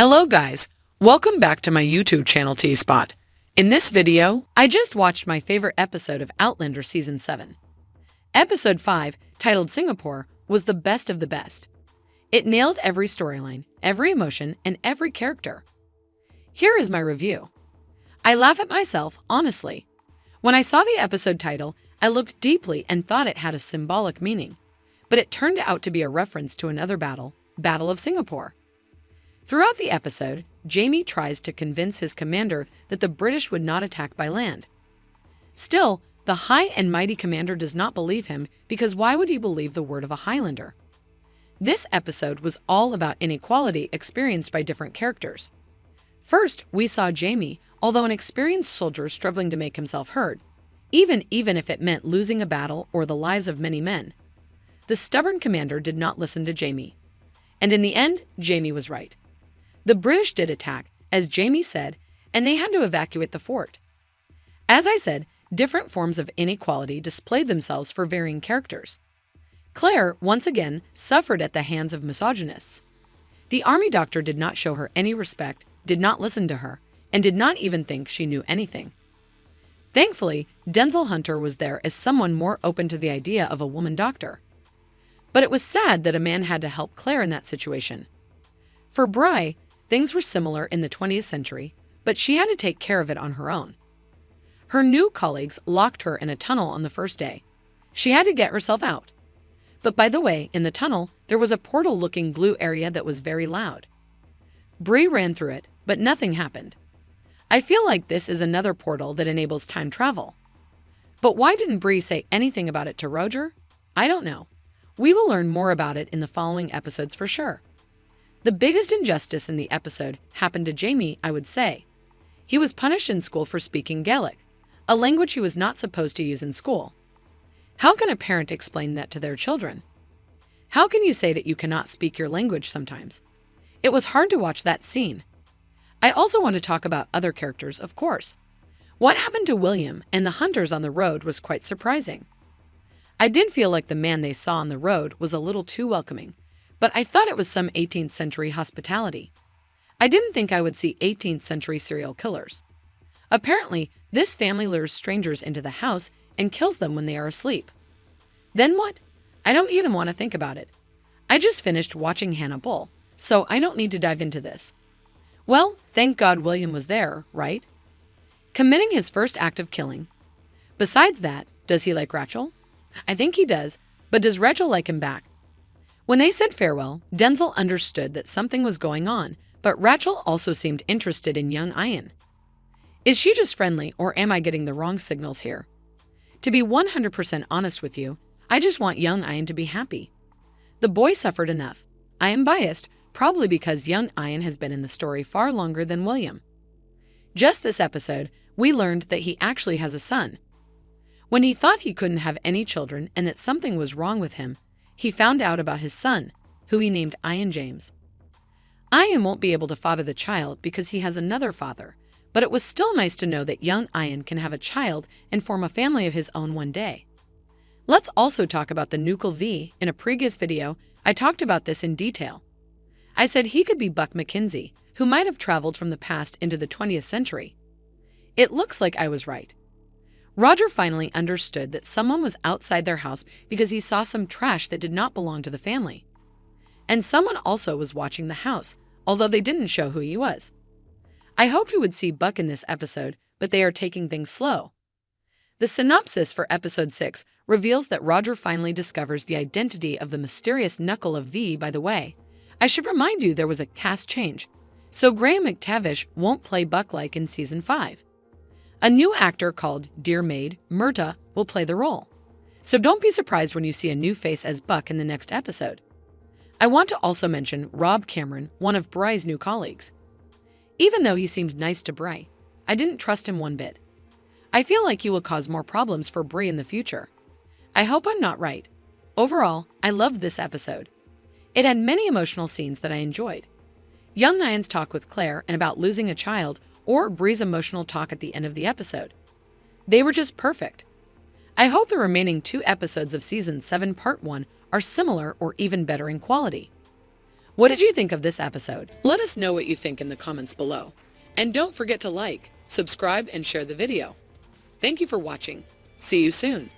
Hello guys, welcome back to my YouTube channel T-Spot. In this video, I just watched my favorite episode of Outlander Season 7. Episode 5, titled Singapore, was the best of the best. It nailed every storyline, every emotion, and every character. Here is my review. I laugh at myself, honestly. When I saw the episode title, I looked deeply and thought it had a symbolic meaning, but it turned out to be a reference to another battle, Battle of Singapore. Throughout the episode, Jamie tries to convince his commander that the British would not attack by land. Still, the high and mighty commander does not believe him because why would he believe the word of a Highlander? This episode was all about inequality experienced by different characters. First, we saw Jamie, although an experienced soldier struggling to make himself heard, even if it meant losing a battle or the lives of many men. The stubborn commander did not listen to Jamie. And in the end, Jamie was right. The British did attack, as Jamie said, and they had to evacuate the fort. As I said, different forms of inequality displayed themselves for varying characters. Claire, once again, suffered at the hands of misogynists. The army doctor did not show her any respect, did not listen to her, and did not even think she knew anything. Thankfully, Denzel Hunter was there as someone more open to the idea of a woman doctor. But it was sad that a man had to help Claire in that situation. For Bry, things were similar in the 20th century, but she had to take care of it on her own. Her new colleagues locked her in a tunnel on the first day. She had to get herself out. But by the way, in the tunnel, there was a portal-looking blue area that was very loud. Bree ran through it, but nothing happened. I feel like this is another portal that enables time travel. But why didn't Bree say anything about it to Roger? I don't know. We will learn more about it in the following episodes for sure. The biggest injustice in the episode happened to Jamie, I would say. He was punished in school for speaking Gaelic, a language he was not supposed to use in school. How can a parent explain that to their children? How can you say that you cannot speak your language sometimes? It was hard to watch that scene. I also want to talk about other characters, of course. What happened to William and the hunters on the road was quite surprising. I did feel like the man they saw on the road was a little too welcoming, but I thought it was some 18th century hospitality. I didn't think I would see 18th century serial killers. Apparently, this family lures strangers into the house and kills them when they are asleep. Then what? I don't even want to think about it. I just finished watching Hannah Bull, so I don't need to dive into this. Well, thank God William was there, right? Committing his first act of killing. Besides that, does he like Rachel? I think he does, but does Rachel like him back? When they said farewell, Denzel understood that something was going on, but Rachel also seemed interested in young Ian. Is she just friendly, or am I getting the wrong signals here? To be 100% honest with you, I just want young Ian to be happy. The boy suffered enough. I am biased, probably because young Ian has been in the story far longer than William. Just this episode, we learned that he actually has a son. When he thought he couldn't have any children and that something was wrong with him, he found out about his son, who he named Ian James. Ian won't be able to father the child because he has another father, but it was still nice to know that young Ian can have a child and form a family of his own one day. Let's also talk about the Nucle V. In a previous video, I talked about this in detail. I said he could be Buck McKenzie, who might have traveled from the past into the 20th century. It looks like I was right. Roger finally understood that someone was outside their house because he saw some trash that did not belong to the family. And someone also was watching the house, although they didn't show who he was. I hoped we would see Buck in this episode, but they are taking things slow. The synopsis for episode 6 reveals that Roger finally discovers the identity of the mysterious Knuckle of V. By the way, I should remind you there was a cast change, so Graham McTavish won't play Buck like in Season 5. A new actor called Dear Maid, Murta, will play the role. So don't be surprised when you see a new face as Buck in the next episode. I want to also mention Rob Cameron, one of Bry's new colleagues. Even though he seemed nice to Bry, I didn't trust him one bit. I feel like he will cause more problems for Bry in the future. I hope I'm not right. Overall, I loved this episode. It had many emotional scenes that I enjoyed. Young Ian's talk with Claire and about losing a child, or Bree's emotional talk at the end of the episode. They were just perfect. I hope the remaining 2 episodes of Season 7 Part 1 are similar or even better in quality. What did you think of this episode? Let us know what you think in the comments below. And don't forget to like, subscribe, and share the video. Thank you for watching. See you soon.